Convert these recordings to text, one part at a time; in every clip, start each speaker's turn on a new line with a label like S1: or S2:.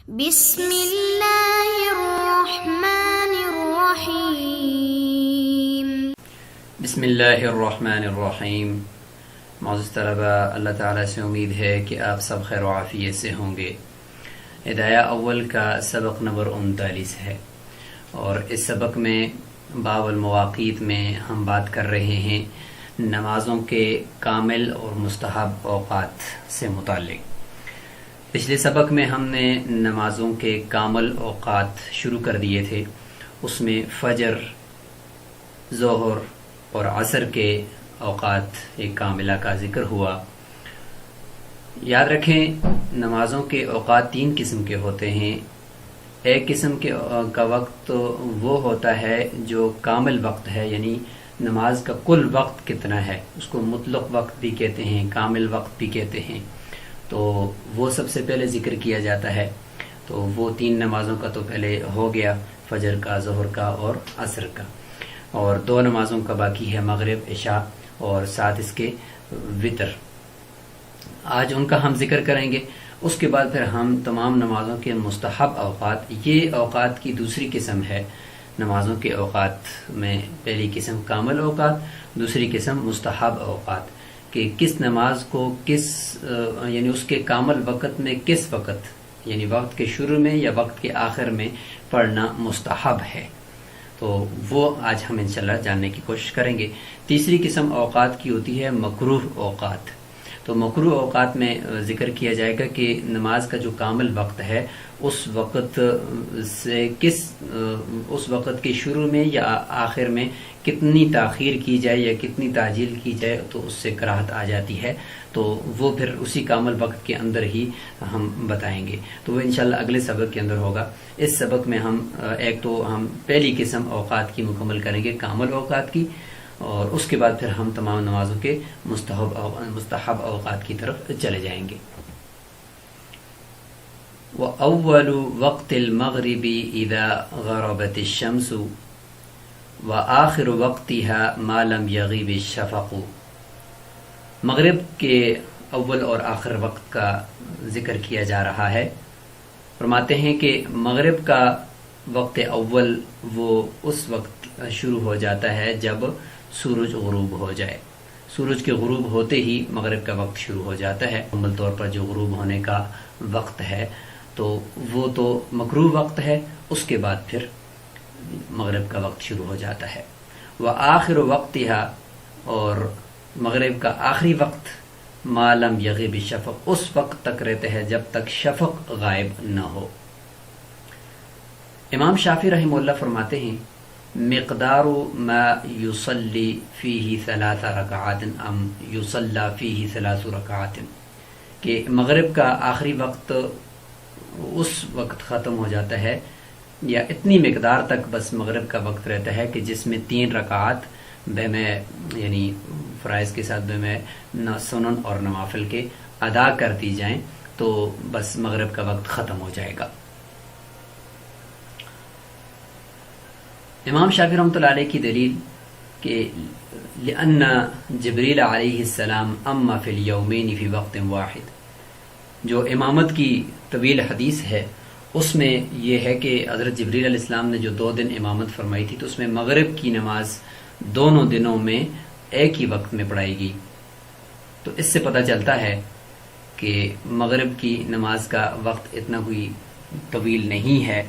S1: بسم اللہ الرحمن الرحیم۔
S2: بسم اللہ الرحمن الرحیم۔ معزز طلبہ، اللہ تعالیٰ سے امید ہے کہ آپ سب خیر و عافیت سے ہوں گے۔ ہدایہ اول کا سبق نمبر 39 ہے، اور اس سبق میں باب المواقیت میں ہم بات کر رہے ہیں نمازوں کے کامل اور مستحب اوقات سے متعلق۔ پچھلے سبق میں ہم نے نمازوں کے کامل اوقات شروع کر دیے تھے، اس میں فجر، ظہر اور عصر کے اوقات ایک کاملہ کا ذکر ہوا۔ یاد رکھیں، نمازوں کے اوقات 3 قسم کے ہوتے ہیں۔ ایک قسم کا وقت وہ ہوتا ہے جو کامل وقت ہے، یعنی نماز کا کل وقت کتنا ہے، اس کو مطلق وقت بھی کہتے ہیں، کامل وقت بھی کہتے ہیں، تو وہ سب سے پہلے ذکر کیا جاتا ہے۔ تو وہ 3 نمازوں کا تو پہلے ہو گیا، فجر کا، ظہر کا اور عصر کا، اور 2 نمازوں کا باقی ہے، مغرب، عشاء اور ساتھ اس کے وتر۔ آج ان کا ہم ذکر کریں گے۔ اس کے بعد پھر ہم تمام نمازوں کے مستحب اوقات، یہ اوقات کی دوسری قسم ہے نمازوں کے اوقات میں۔ پہلی قسم کامل اوقات، دوسری قسم مستحب اوقات، کہ کس نماز کو یعنی اس کے کامل وقت میں کس وقت، یعنی وقت کے شروع میں یا وقت کے آخر میں پڑھنا مستحب ہے۔ تو وہ آج ہم انشاءاللہ جاننے کی کوشش کریں گے۔ تیسری قسم اوقات کی ہوتی ہے مکروہ اوقات۔ تو مکروہ اوقات میں ذکر کیا جائے گا کہ نماز کا جو کامل وقت ہے اس وقت کے شروع میں یا آخر میں کتنی تاخیر کی جائے یا کتنی تعجیل کی جائے تو اس سے کراہت آ جاتی ہے، تو وہ پھر اسی کامل وقت کے اندر ہی ہم بتائیں گے۔ تو وہ انشاءاللہ اگلے سبق کے اندر ہوگا۔ اس سبق میں ہم پہلی قسم اوقات کی مکمل کریں گے، کامل اوقات کی، اور اس کے بعد پھر ہم تمام نمازوں کے مستحب اوقات کی طرف چلے جائیں گے۔ وَأَوَّلُ وَقْتِ الْمَغْرِبِ إِذَا غَرَبَتِ الشَّمْسُ وَآخِرُ وَقْتِهَا مَا لَمْ يَغِبِ الشَّفَقُ۔ مغرب کے اول اور آخر وقت کا ذکر کیا جا رہا ہے۔ فرماتے ہیں کہ مغرب کا وقت اول وہ اس وقت شروع ہو جاتا ہے جب سورج غروب ہو جائے۔ سورج کے غروب ہوتے ہی مغرب کا وقت شروع ہو جاتا ہے۔ مکمل طور پر جو غروب ہونے کا وقت ہے تو وہ تو مکروہ وقت ہے، اس کے بعد پھر مغرب کا وقت شروع ہو جاتا ہے۔ وآخر وقتها، اور مغرب کا آخری وقت ما لم یغب الشفق، اس وقت تک رہتا ہے جب تک شفق غائب نہ ہو۔ امام شافعی رحمہ اللہ فرماتے ہیں مقدار ما یصلی فیہ 3 رکعات ام یصلی فیہ 3 رکعات، کہ مغرب کا آخری وقت اس وقت ختم ہو جاتا ہے یا اتنی مقدار تک بس مغرب کا وقت رہتا ہے کہ جس میں 3 رکعات یعنی فرائض کے ساتھ سنن اور نوافل کے ادا کر دی جائیں تو بس مغرب کا وقت ختم ہو جائے گا۔ امام شافعی رحمۃ اللہ علیہ کی دلیل کہ لأن جبریل علیہ السلام اما فی الیومین فی وقت واحد، جو امامت کی طویل حدیث ہے اس میں یہ ہے کہ حضرت جبریل علیہ السلام نے جو 2 دن امامت فرمائی تھی تو اس میں مغرب کی نماز دونوں دنوں میں ایک ہی وقت میں پڑھائی گئی۔ تو اس سے پتہ چلتا ہے کہ مغرب کی نماز کا وقت اتنا کوئی طویل نہیں ہے،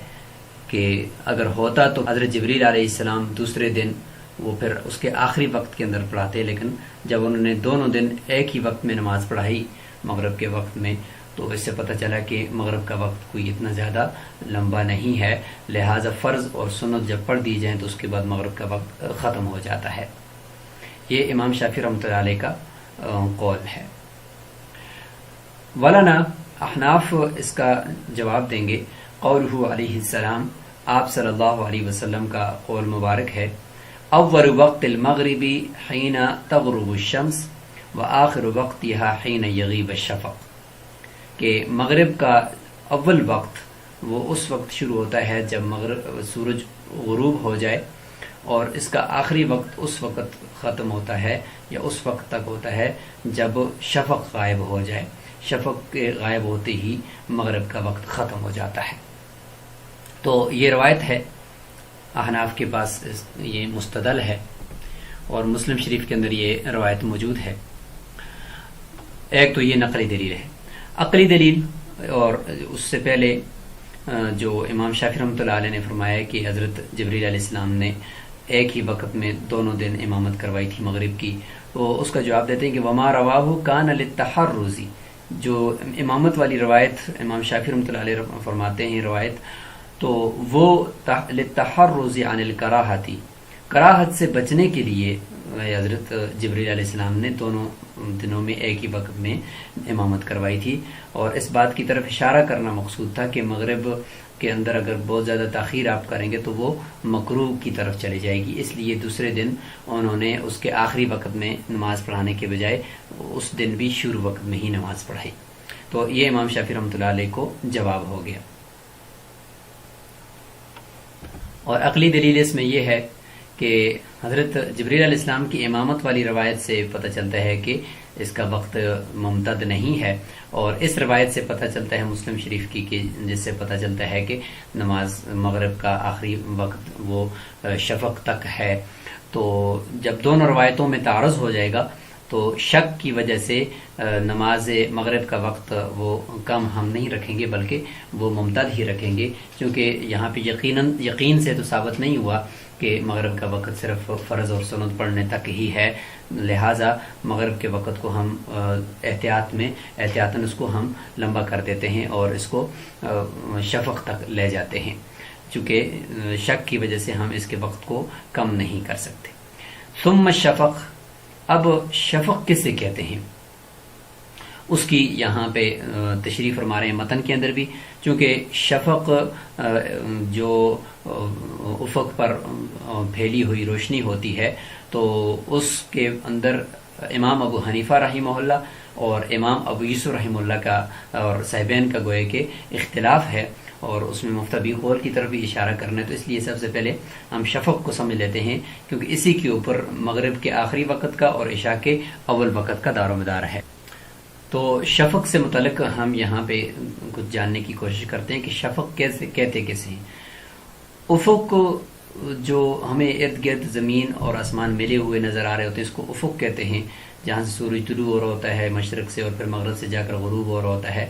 S2: کہ اگر ہوتا تو حضرت جبریل علیہ السلام دوسرے دن وہ پھر اس کے آخری وقت کے اندر پڑھاتے، لیکن جب انہوں نے دونوں دن ایک ہی وقت میں نماز پڑھائی مغرب کے وقت میں تو اس سے پتہ چلا کہ مغرب کا وقت کوئی اتنا زیادہ لمبا نہیں ہے، لہٰذا فرض اور سنت جب پڑھ دی جائیں تو اس کے بعد مغرب کا وقت ختم ہو جاتا ہے۔ یہ امام شافعی رحمۃ اللہ علیہ کا قول ہے۔ ولانا احناف اس کا جواب دیں گے، قولہ علیہ السلام، آپ صلی اللہ علیہ وسلم کا قول مبارک ہے، اول وقت المغرب حین تغرب الشمس وآخر وقتها حین یغیب الشفق، کہ مغرب کا اول وقت وہ اس وقت شروع ہوتا ہے جب سورج غروب ہو جائے، اور اس کا آخری وقت اس وقت ختم ہوتا ہے یا اس وقت تک ہوتا ہے جب شفق غائب ہو جائے، شفق کے غائب ہوتے ہی مغرب کا وقت ختم ہو جاتا ہے۔ تو یہ روایت ہے، احناف کے پاس یہ مستدل ہے اور مسلم شریف کے اندر یہ روایت موجود ہے۔ ایک تو یہ نقلی دلیل ہے۔ عقلی دلیل، اور اس سے پہلے جو امام شافعی رحمۃ اللہ علیہ نے فرمایا کہ حضرت جبریل علیہ السلام نے ایک ہی وقت میں دونوں دن امامت کروائی تھی مغرب کی، تو اس کا جواب دیتے ہیں کہ وما رواہ کان للتحرز، جو امامت والی روایت امام شافعی رحمۃ اللہ علیہ فرماتے ہیں روایت، تو وہ للتحرز عن الکراہۃ، کراہت سے بچنے کے لیے حضرت جبریل علیہ السلام نے دونوں دنوں میں ایک ہی وقت میں امامت کروائی تھی، اور اس بات کی طرف اشارہ کرنا مقصود تھا کہ مغرب کے اندر اگر بہت زیادہ تاخیر آپ کریں گے تو وہ مکروہ کی طرف چلی جائے گی، اس لیے دوسرے دن انہوں نے اس کے آخری وقت میں نماز پڑھانے کے بجائے اس دن بھی شروع وقت میں ہی نماز پڑھائی۔ تو یہ امام شافعی رحمۃ اللہ علیہ کو جواب ہو گیا۔ اور عقلی دلیل اس میں یہ ہے کہ حضرت جبریل علیہ السلام کی امامت والی روایت سے پتہ چلتا ہے کہ اس کا وقت ممتد نہیں ہے، اور اس روایت سے پتہ چلتا ہے مسلم شریف کی کہ جس سے پتہ چلتا ہے کہ نماز مغرب کا آخری وقت وہ شفق تک ہے۔ تو جب دونوں روایتوں میں تعارض ہو جائے گا تو شک کی وجہ سے نماز مغرب کا وقت وہ کم ہم نہیں رکھیں گے بلکہ وہ ممتد ہی رکھیں گے، کیونکہ یہاں پہ یقین سے تو ثابت نہیں ہوا کہ مغرب کا وقت صرف فرض اور سنت پڑھنے تک ہی ہے، لہٰذا مغرب کے وقت کو ہم احتیاطاً اس کو ہم لمبا کر دیتے ہیں اور اس کو شفق تک لے جاتے ہیں، چونکہ شک کی وجہ سے ہم اس کے وقت کو کم نہیں کر سکتے۔ ثم شفق، اب شفق کس سے کہتے ہیں اس کی یہاں پہ تشریح فرما رہے ہیں متن کے اندر بھی، چونکہ شفق جو افق پر پھیلی ہوئی روشنی ہوتی ہے تو اس کے اندر امام ابو حنیفہ رحمہ اللہ اور امام ابو یوسف رحمہ اللہ کا اور صاحبین کا گوئے کہ اختلاف ہے، اور اس میں مفتبی قول کی طرف بھی اشارہ کرنا ہے، تو اس لیے سب سے پہلے ہم شفق کو سمجھ لیتے ہیں، کیونکہ اسی کے اوپر مغرب کے آخری وقت کا اور عشاء کے اول وقت کا دار و مدار ہے۔ تو شفق سے متعلق ہم یہاں پہ کچھ جاننے کی کوشش کرتے ہیں کہ شفق کیسے کہتے کیسے ہیں۔ افق جو ہمیں ارد گرد زمین اور آسمان ملے ہوئے نظر آ رہے ہوتے ہیں اس کو افق کہتے ہیں، جہاں سے سورج طلوع ہو رہا ہوتا ہے مشرق سے اور پھر مغرب سے جا کر غروب ہو رہا ہوتا ہے،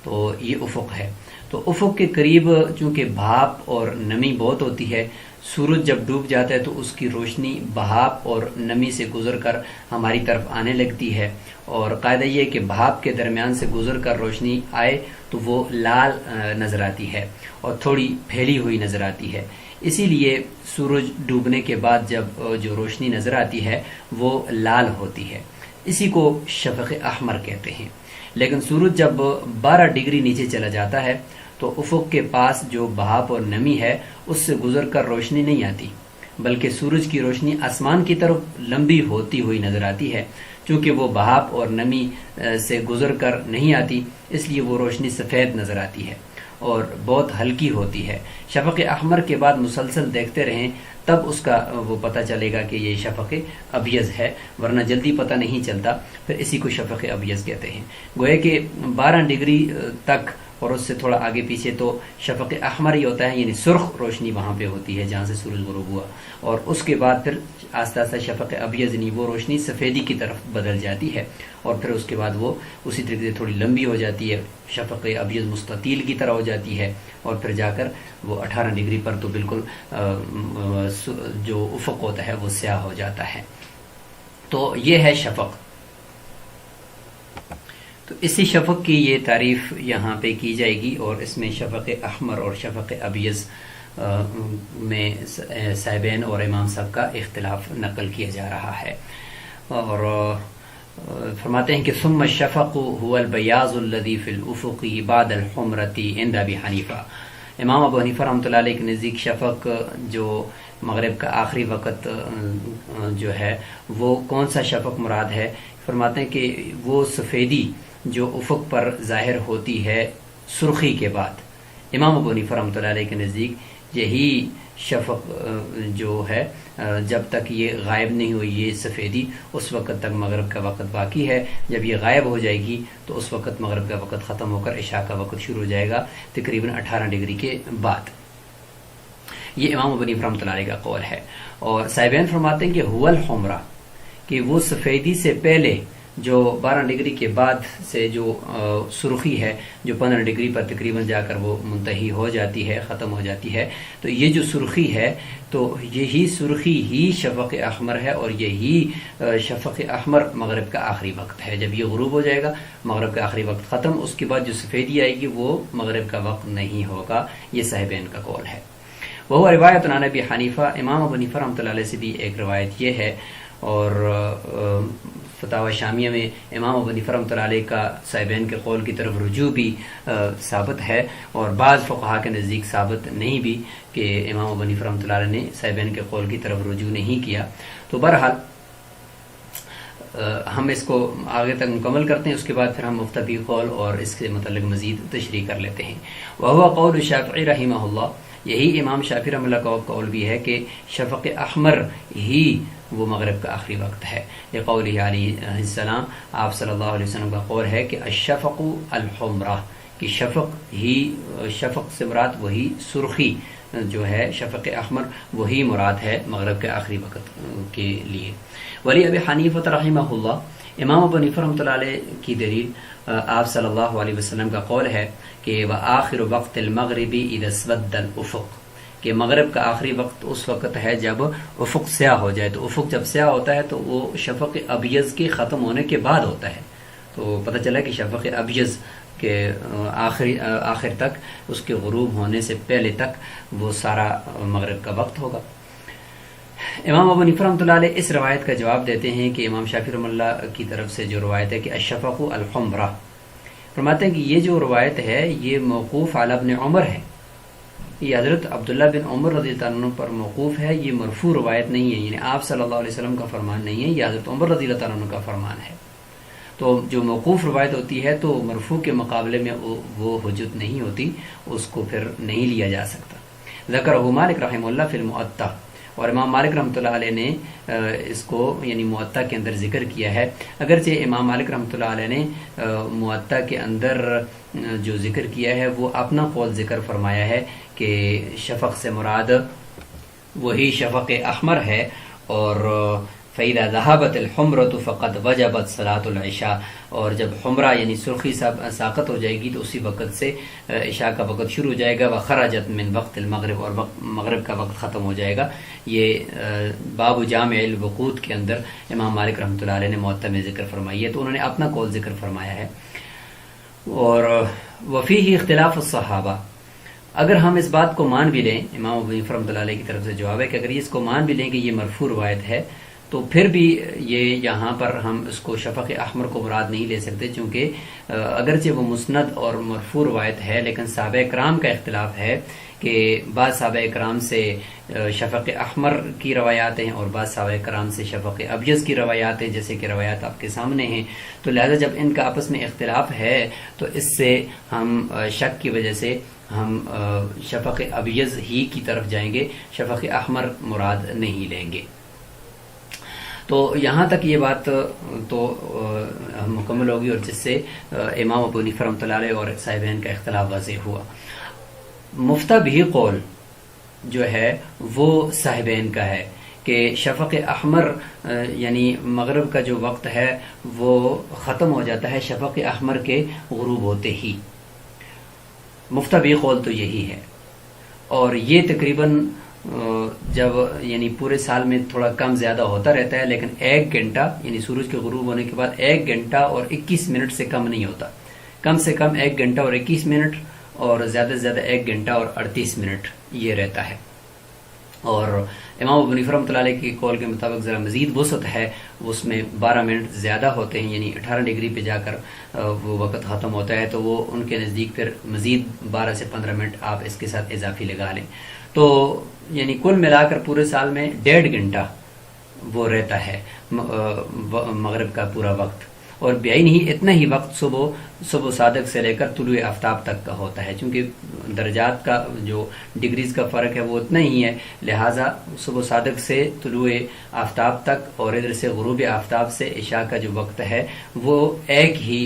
S2: تو یہ افق ہے۔ تو افق کے قریب چونکہ بھاپ اور نمی بہت ہوتی ہے، سورج جب ڈوب جاتا ہے تو اس کی روشنی بھاپ اور نمی سے گزر کر ہماری طرف آنے لگتی ہے، اور قاعدہ یہ کہ بھاپ کے درمیان سے گزر کر روشنی آئے تو وہ لال نظر آتی ہے اور تھوڑی پھیلی ہوئی نظر آتی ہے، اسی لیے سورج ڈوبنے کے بعد جب جو روشنی نظر آتی ہے وہ لال ہوتی ہے، اسی کو شفق احمر کہتے ہیں۔ لیکن سورج جب 12 ڈگری نیچے چلا جاتا ہے تو افق کے پاس جو بھاپ اور نمی ہے اس سے گزر کر روشنی نہیں آتی، بلکہ سورج کی روشنی آسمان کی طرف لمبی ہوتی ہوئی نظر آتی ہے، چونکہ وہ بھاپ اور نمی سے گزر کر نہیں آتی اس لیے وہ روشنی سفید نظر آتی ہے اور بہت ہلکی ہوتی ہے۔ شفق احمر کے بعد مسلسل دیکھتے رہیں تب اس کا وہ پتہ چلے گا کہ یہ شفق ابیض ہے، ورنہ جلدی پتہ نہیں چلتا، پھر اسی کو شفق ابیض کہتے ہیں۔ گویا کہ 12 ڈگری تک اور اس سے تھوڑا آگے پیچھے تو شفق احمر ہی ہوتا ہے، یعنی سرخ روشنی وہاں پہ ہوتی ہے جہاں سے سورج غروب ہوا، اور اس کے بعد پھر آہستہ آہستہ شفق ابیض یعنی وہ روشنی سفیدی کی طرف بدل جاتی ہے، اور پھر اس کے بعد وہ اسی طریقے سے تھوڑی لمبی ہو جاتی ہے، شفق ابیض مستطیل کی طرح ہو جاتی ہے، اور پھر جا کر وہ 18 ڈگری پر تو بالکل جو افق ہوتا ہے وہ سیاہ ہو جاتا ہے۔ تو یہ ہے شفق۔ تو اسی شفق کی یہ تعریف یہاں پہ کی جائے گی، اور اس میں شفق احمر اور شفق ابیض میں صاحبین اور امام صاحب کا اختلاف نقل کیا جا رہا ہے، اور فرماتے ہیں کہ ثم الشفق هو البیاض الذي في الافق بعد الحمرة عند ابی حنیفہ۔ امام ابو حنیفہ رحمۃ اللہ علیہ کے نزدیک شفق جو مغرب کا آخری وقت جو ہے وہ کون سا شفق مراد ہے؟ فرماتے ہیں کہ وہ سفیدی جو افق پر ظاہر ہوتی ہے سرخی کے بعد، امام ابو حنیفہ رحمۃ اللہ علیہ کے نزدیک یہی شفق جو ہے جب تک یہ غائب نہیں ہوئی یہ سفیدی اس وقت تک مغرب کا وقت باقی ہے. جب یہ غائب ہو جائے گی تو اس وقت مغرب کا وقت ختم ہو کر عشاء کا وقت شروع ہو جائے گا تقریباً 18 ڈگری کے بعد. یہ امام ابو حنیفہ رحمۃ اللہ علیہ کا قول ہے. اور صاحبین فرماتے ہیں کہ هو الحمرہ کہ وہ سفیدی سے پہلے جو 12 ڈگری کے بعد سے جو سرخی ہے جو 15 ڈگری پر تقریباً جا کر وہ منتہی ہو جاتی ہے ختم ہو جاتی ہے, تو یہ جو سرخی ہے تو یہی سرخی ہی شفق احمر ہے اور یہی شفق احمر مغرب کا آخری وقت ہے. جب یہ غروب ہو جائے گا مغرب کا آخری وقت ختم, اس کے بعد جو سفیدی آئے گی وہ مغرب کا وقت نہیں ہوگا. یہ صاحبین کا قول ہے. وہ روایت عن ابی حنیفہ امام ابو حنیفہ رحمۃ اللہ علیہ سے بھی ایک روایت یہ ہے. اور فتاوی شامیہ میں امام ابو حنیفہ رحمۃ اللہ علیہ کا صاحبین کے قول کی طرف رجوع بھی ثابت ہے اور بعض فقہا کے نزدیک ثابت نہیں بھی کہ امام ابو حنیفہ رحمۃ اللہ علیہ نے صاحبین کے قول کی طرف رجوع نہیں کیا. تو بہرحال ہم اس کو آگے تک مکمل کرتے ہیں, اس کے بعد پھر ہم مفتبی قول اور اس کے متعلق مزید تشریح کر لیتے ہیں. وہو قول الشافعی رحمہ اللہ, یہی امام شافعی رحمہ اللہ کا قول بھی ہے کہ شفق احمر ہی وہ مغرب کا آخری وقت ہے. یہ قول علیہ السلام آپ صلی اللہ علیہ وسلم کا قول ہے کہ الشفق الحمرہ کہ شفق ہی شفق سے مراد وہی سرخی جو ہے شفق احمر وہی مراد ہے مغرب کے آخری وقت کے لیے. ولی ابی حنیفہ رحمہ اللہ امام ابو حنیفہ رحمۃ اللہ علیہ کی دلیل آپ صلی اللہ علیہ وسلم کا قول ہے کہ وآخر وقت المغرب اذا اسود الافق کہ مغرب کا آخری وقت اس وقت ہے جب افق سیاہ ہو جائے. تو افق جب سیاہ ہوتا ہے تو وہ شفق ابیض کے ختم ہونے کے بعد ہوتا ہے. تو پتہ چلا کہ شفق ابیض کے آخر تک اس کے غروب ہونے سے پہلے تک وہ سارا مغرب کا وقت ہوگا. امام ابو حنیفہ رحمۃ اللہ علیہ اس روایت کا جواب دیتے ہیں کہ امام شافعی رحمہ اللہ کی طرف سے جو روایت ہے کہ الشفق الحمرہ, فرماتے ہیں کہ یہ جو روایت ہے یہ موقوف علی ابن عمر ہے. یہ حضرت عبداللہ بن عمر رضی اللہ عنہ پر موقوف ہے, یہ مرفوع روایت نہیں ہے, یعنی آپ صلی اللہ علیہ وسلم کا فرمان نہیں ہے, یہ حضرت عمر رضی اللہ عنہ کا فرمان ہے. تو جو موقوف روایت ہوتی ہے تو مرفوع کے مقابلے میں وہ حجت نہیں ہوتی, اس کو پھر نہیں لیا جا سکتا. ذکرہ مالک رحمہ اللہ فی المؤطا, اور امام مالک رحمۃ اللہ علیہ نے اس کو یعنی موطا کے اندر ذکر کیا ہے. اگرچہ امام مالک رحمۃ اللہ علیہ نے موطا کے اندر جو ذکر کیا ہے وہ اپنا قول ذکر فرمایا ہے کہ شفق سے مراد وہی شفق احمر ہے, اور فَإِذَا ذَهَبَتِ الْحُمْرَةُ فَقَدْ وَجَبَتْ صَلَاةُ الْعِشَاء, اور جب حمرہ یعنی سرخی ساقط ہو جائے گی تو اسی وقت سے عشاء کا وقت شروع ہو جائے گا. وَخَرَجَتْ مِنْ وَقْتِ الْمَغْرِبِ, اور مغرب کا وقت ختم ہو جائے گا. یہ باب جامع الوقوت کے اندر امام مالک رحمۃ اللہ علیہ نے موطا میں ذکر فرمائی ہے, تو انہوں نے اپنا قول ذکر فرمایا ہے. اور وفیہ اختلاف الصحابہ, اگر ہم اس بات کو مان بھی لیں, امام ابو حنیفہ رحمۃ اللہ علیہ کی طرف سے جواب ہے کہ اگر اس کو مان بھی لیں کہ یہ مرفوع روایت ہے تو پھر بھی یہ یہاں پر ہم اس کو شفق احمر کو مراد نہیں لے سکتے, چونکہ اگرچہ وہ مسند اور مرفوع روایت ہے لیکن صحابہ کرام کا اختلاف ہے کہ بعض صحابہ کرام سے شفق احمر کی روایات ہیں اور بعض صحابہ کرام سے شفق ابیض کی روایات ہیں, جیسے کہ روایات آپ کے سامنے ہیں. تو لہذا جب ان کا آپس میں اختلاف ہے تو اس سے ہم شک کی وجہ سے ہم شفق ابیض ہی کی طرف جائیں گے, شفق احمر مراد نہیں لیں گے. تو یہاں تک یہ بات تو مکمل ہوگی, اور جس سے امام ابو حنیفہ رحمۃ اللہ علیہ اور صاحبین کا اختلاف واضح ہوا. مفتبی قول جو ہے وہ صاحبین کا ہے کہ شفق احمر یعنی مغرب کا جو وقت ہے وہ ختم ہو جاتا ہے شفق احمر کے غروب ہوتے ہی. مفتبی قول تو یہی ہے, اور یہ تقریباً جب یعنی پورے سال میں تھوڑا کم زیادہ ہوتا رہتا ہے, لیکن 1 گھنٹہ یعنی سورج کے غروب ہونے کے بعد 1 گھنٹہ اور 21 منٹ سے کم نہیں ہوتا. کم سے کم 1 گھنٹہ اور 21 منٹ اور زیادہ سے زیادہ 1 گھنٹہ اور 38 منٹ یہ رہتا ہے. اور امام ابو حنیفہ رحمۃ اللہ علیہ کی قول کے مطابق ذرا مزید وسعت ہے, اس میں 12 منٹ زیادہ ہوتے ہیں, یعنی 18 ڈگری پہ جا کر وہ وقت ختم ہوتا ہے. تو وہ ان کے نزدیک پھر مزید 12 سے 15 منٹ آپ اس کے ساتھ اضافی لگا لیں, تو یعنی کل ملا کر پورے سال میں 1.5 گھنٹہ وہ رہتا ہے مغرب کا پورا وقت. اور بیائی نہیں اتنا ہی وقت صبح صادق سے لے کر طلوع آفتاب تک کا ہوتا ہے، چونکہ درجات کا جو ڈگریز کا فرق ہے وہ اتنا ہی ہے، لہٰذا صبح صادق سے طلوع آفتاب تک اور ادھر سے غروب آفتاب سے عشاء کا جو وقت ہے وہ ایک ہی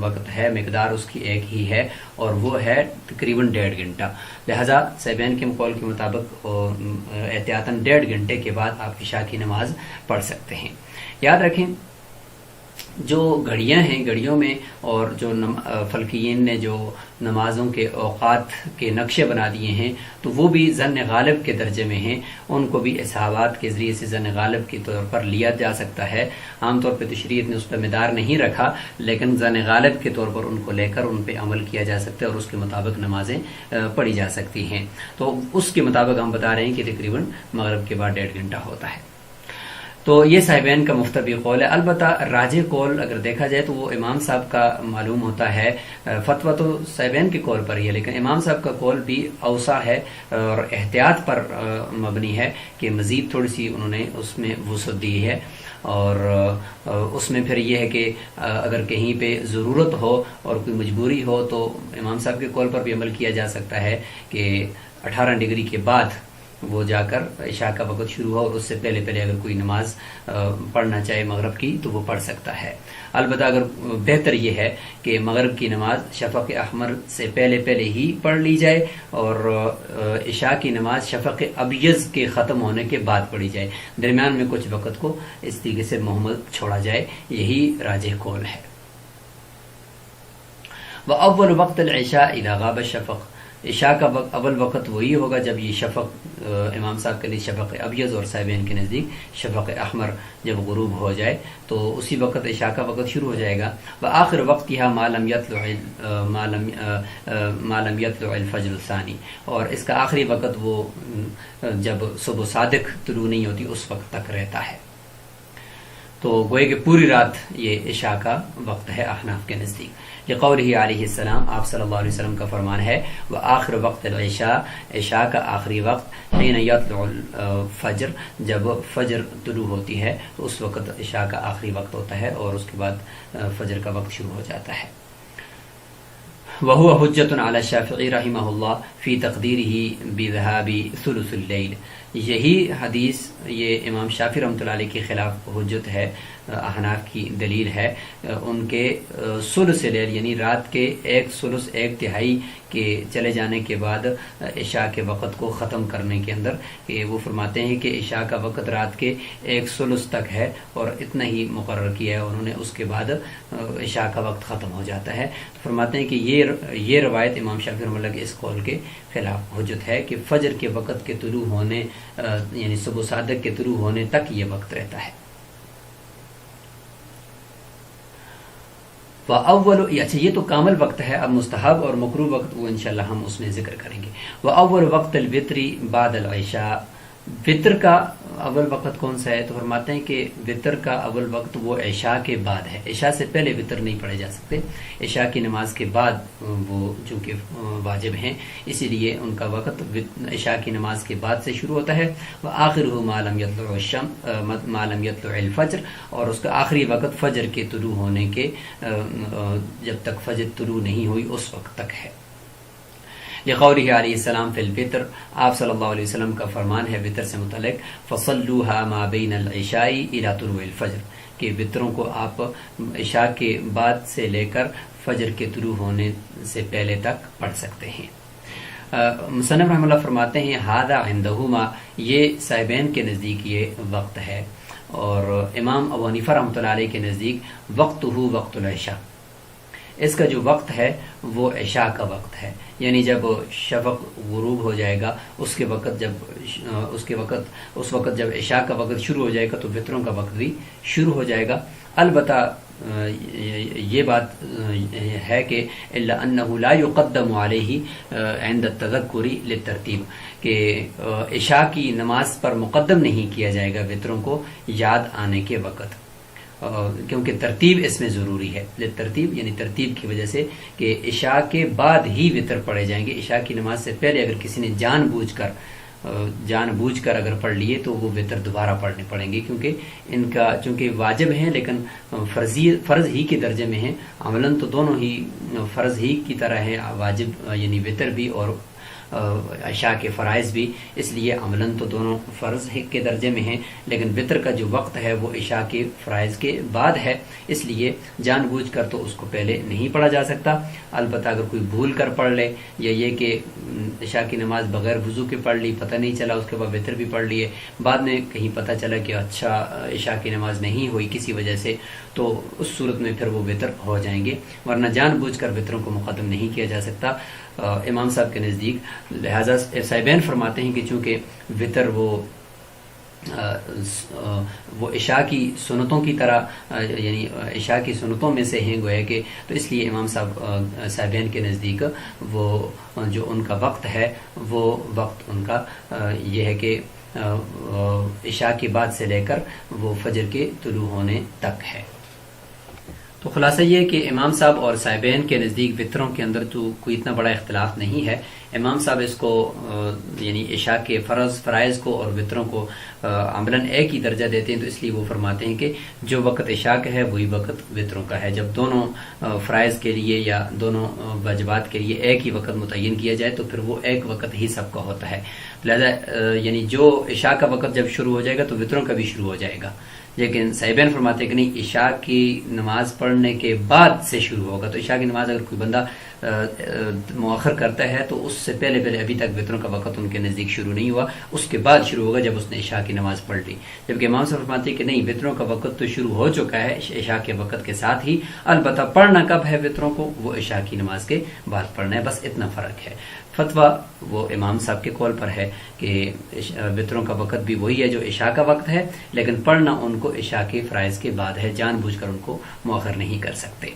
S2: وقت ہے، مقدار اس کی ایک ہی ہے، اور وہ ہے تقریباً 1.5 گھنٹہ۔ لہٰذا صاحبین کے قول کے مطابق احتیاطاً 1.5 گھنٹے کے بعد آپ عشاء کی نماز پڑھ سکتے ہیں۔ یاد رکھیں جو گھڑیاں ہیں، گھڑیوں میں اور جو فلکیین نے جو نمازوں کے اوقات کے نقشے بنا دیے ہیں تو وہ بھی ظن غالب کے درجے میں ہیں، ان کو بھی اصحابات کے ذریعے سے ظن غالب کے طور پر لیا جا سکتا ہے۔ عام طور پہ تو شریعت نے اس پہ مدار نہیں رکھا، لیکن ظن غالب کے طور پر ان کو لے کر ان پہ عمل کیا جا سکتا ہے اور اس کے مطابق نمازیں پڑھی جا سکتی ہیں۔ تو اس کے مطابق ہم بتا رہے ہیں کہ تقریباً مغرب کے بعد 1.5 گھنٹہ ہوتا ہے۔ تو یہ صاحبین کا مفتبی قول ہے۔ البتہ راجح قول اگر دیکھا جائے تو وہ امام صاحب کا معلوم ہوتا ہے، فتویٰ تو صاحبین کے قول پر ہی ہے، لیکن امام صاحب کا قول بھی اوسع ہے اور احتیاط پر مبنی ہے کہ مزید تھوڑی سی انہوں نے اس میں وسعت دی ہے، اور اس میں پھر یہ ہے کہ اگر کہیں پہ ضرورت ہو اور کوئی مجبوری ہو تو امام صاحب کے قول پر بھی عمل کیا جا سکتا ہے کہ 18 ڈگری کے بعد وہ جا کر عشاء کا وقت شروع ہو اور اس سے پہلے اگر کوئی نماز پڑھنا چاہے مغرب کی تو وہ پڑھ سکتا ہے۔ البتہ اگر بہتر یہ ہے کہ مغرب کی نماز شفق احمر سے پہلے ہی پڑھ لی جائے اور عشاء کی نماز شفق ابیض کے ختم ہونے کے بعد پڑھی جائے، درمیان میں کچھ وقت کو اس طریقے سے محمل چھوڑا جائے، یہی راجح قول ہے۔ وَأَوَّلُ وَقْتِ الْعِشَاءِ إِذَا غَابَ الشَّفَقُ، عشاء کا اول وقت وہی ہوگا جب یہ شفق امام صاحب کے لیے شفق ابیض اور صاحبین کے نزدیک شفق احمر جب غروب ہو جائے تو اسی وقت عشاء کا وقت شروع ہو جائے گا۔ وآخر وقتها ما لم يطلع الفجر الثانی، اور اس کا آخری وقت وہ جب صبح صادق طلوع نہیں ہوتی اس وقت تک رہتا ہے۔ تو گوئے کہ پوری رات یہ عشاء کا وقت ہے احناف کے نزدیک۔ لقولہ علیہ السلام، آپ صلی اللہ علیہ وسلم کا فرمان ہے، وآخر وقت العشاء، عشاء کا آخری وقت، حین یطلع الفجر، جب فجر طلوع ہوتی ہے تو اس وقت عشاء کا آخری وقت ہوتا ہے اور اس کے بعد فجر کا وقت شروع ہو جاتا ہے۔ وهو حجة على الشافعی رحمہ اللہ فی تقدیرہ بذہاب ثلث اللیل، یہی حدیث یہ امام شافعی رحمۃ اللہ علیہ کے خلاف حجت ہے، احناف کی دلیل ہے، ان کے ثلث لیل یعنی رات کے 1/3 کے چلے جانے کے بعد عشاء کے وقت کو ختم کرنے کے اندر، کہ وہ فرماتے ہیں کہ عشاء کا وقت رات کے 1/3 تک ہے اور اتنا ہی مقرر کیا ہے انہوں نے، اس کے بعد عشاء کا وقت ختم ہو جاتا ہے۔ فرماتے ہیں کہ یہ روایت امام شافعی رحمۃ اللہ کے اس قول کے خلاف حجت ہے کہ فجر کے وقت کے طلوع ہونے یعنی صبح صادق کے طلوع ہونے تک یہ وقت رہتا ہے۔ اچھا یہ تو کامل وقت ہے، اب مستحب اور مکروہ وقت وہ انشاءاللہ ہم اس میں ذکر کریں گے۔ وَأَوَّلُ وَقْتِ الْوِتْرِ بَعْدَ الْعِشَاءِ، وطر کا اول وقت کون سا ہے؟ تو فرماتے ہیں کہ وطر کا اول وقت وہ عشاء کے بعد ہے، عشاء سے پہلے وطر نہیں پڑھے جا سکتے، عشاء کی نماز کے بعد وہ چونکہ واجب ہیں اسی لیے ان کا وقت عشاء کی نماز کے بعد سے شروع ہوتا ہے۔ وآخرہ ما لم یطلع الفجر، اور اس کا آخری وقت فجر کے طلوع ہونے کے جب تک فجر طلوع نہیں ہوئی اس وقت تک ہے۔ لقولہ علیہ السلام فی الوتر، آپ صلی اللہ علیہ وسلم کا فرمان ہے وتر سے متعلق، فصلوها ما بین العشاء الی طلوع الفجر، کہ وتروں کو آپ عشاء کے بعد سے لے کر فجر کے طلوع ہونے سے پہلے تک پڑھ سکتے ہیں۔ مصنف رحمہ اللہ فرماتے ہیں ھذا عندہما، یہ صاحبین کے نزدیک یہ وقت ہے، اور امام ابو حنیفہ رحمۃ اللہ علیہ کے نزدیک وقتہ وقت العشاء، اس کا جو وقت ہے وہ عشاء کا وقت ہے، یعنی جب شفق غروب ہو جائے گا اس وقت جب عشاء کا وقت شروع ہو جائے گا تو وطروں کا وقت بھی شروع ہو جائے گا۔ البتہ یہ بات ہے کہ الا انه لا يقدم عليه عند التذکر للترتیب، کہ عشاء کی نماز پر مقدم نہیں کیا جائے گا وطروں کو یاد آنے کے وقت، کیونکہ ترتیب اس میں ضروری ہے، ترتیب یعنی ترتیب کی وجہ سے کہ عشاء کے بعد ہی وطر پڑھے جائیں گے۔ عشاء کی نماز سے پہلے اگر کسی نے جان بوجھ کر جان بوجھ کر اگر پڑھ لیے تو وہ وطر دوبارہ پڑھنے پڑیں گے، کیونکہ ان کا چونکہ واجب ہیں لیکن فرض ہی کے درجے میں ہیں، عملاً تو دونوں ہی فرض ہی کی طرح ہیں، واجب یعنی وطر بھی اور عشاء کے فرائض بھی، اس لیے عملاً تو دونوں فرض کے درجے میں ہیں، لیکن وطر کا جو وقت ہے وہ عشاء کے فرائض کے بعد ہے، اس لیے جان بوجھ کر تو اس کو پہلے نہیں پڑھا جا سکتا۔ البتہ اگر کوئی بھول کر پڑھ لے یا یہ کہ عشاء کی نماز بغیر وضو کے پڑھ لی، پتہ نہیں چلا، اس کے بعد وطر بھی پڑھ لیے، بعد میں کہیں پتہ چلا کہ اچھا عشاء کی نماز نہیں ہوئی کسی وجہ سے، تو اس صورت میں پھر وہ وطر ہو جائیں گے، ورنہ جان بوجھ کر وطروں کو مقدم نہیں کیا جا سکتا امام صاحب کے نزدیک۔ لہذا صاحبین فرماتے ہیں کہ چونکہ وطر وہ عشاء کی سنتوں کی طرح یعنی عشاء کی سنتوں میں سے ہیں گویا کہ، تو اس لیے امام صاحبین کے نزدیک وہ جو ان کا وقت ہے وہ وقت ان کا یہ ہے کہ عشاء کے بعد سے لے کر وہ فجر کے طلوع ہونے تک ہے۔ تو خلاصہ یہ کہ امام صاحب اور صاحبین کے نزدیک وطروں کے اندر تو کوئی اتنا بڑا اختلاف نہیں ہے۔ امام صاحب اس کو یعنی عشاء کے فرائض کو اور وطروں کو عملاً ایک ہی درجہ دیتے ہیں، تو اس لیے وہ فرماتے ہیں کہ جو وقت عشاء کا ہے وہی وقت وطروں کا ہے۔ جب دونوں فرائض کے لیے یا دونوں واجبات کے لیے ایک ہی وقت متعین کیا جائے تو پھر وہ ایک وقت ہی سب کا ہوتا ہے، لہذا یعنی جو عشاء کا وقت جب شروع ہو جائے گا تو وطروں کا بھی شروع ہو جائے گا، لیکن صاحبین فرماتے ہیں کہ نہیں، عشاء کی نماز پڑھنے کے بعد سے شروع ہوگا، تو عشاء کی نماز اگر کوئی بندہ مؤخر کرتا ہے تو اس سے پہلے ابھی تک وطروں کا وقت ان کے نزدیک شروع نہیں ہوا، اس کے بعد شروع ہوگا جب اس نے عشاء کی نماز پڑھ لی، جبکہ امام صاحب فرماتے ہیں کہ نہیں، وطروں کا وقت تو شروع ہو چکا ہے عشاء کے وقت کے ساتھ ہی، البتہ پڑھنا کب ہے وطروں کو، وہ عشاء کی نماز کے بعد پڑھنا ہے، بس اتنا فرق ہے۔ فتویٰ وہ امام صاحب کے قول پر ہے کہ وطروں کا وقت بھی وہی ہے جو عشاء کا وقت ہے، لیکن پڑھنا ان کو عشاء کے فرائض کے بعد ہے، جان بوجھ کر ان کو مؤخر نہیں کر سکتے۔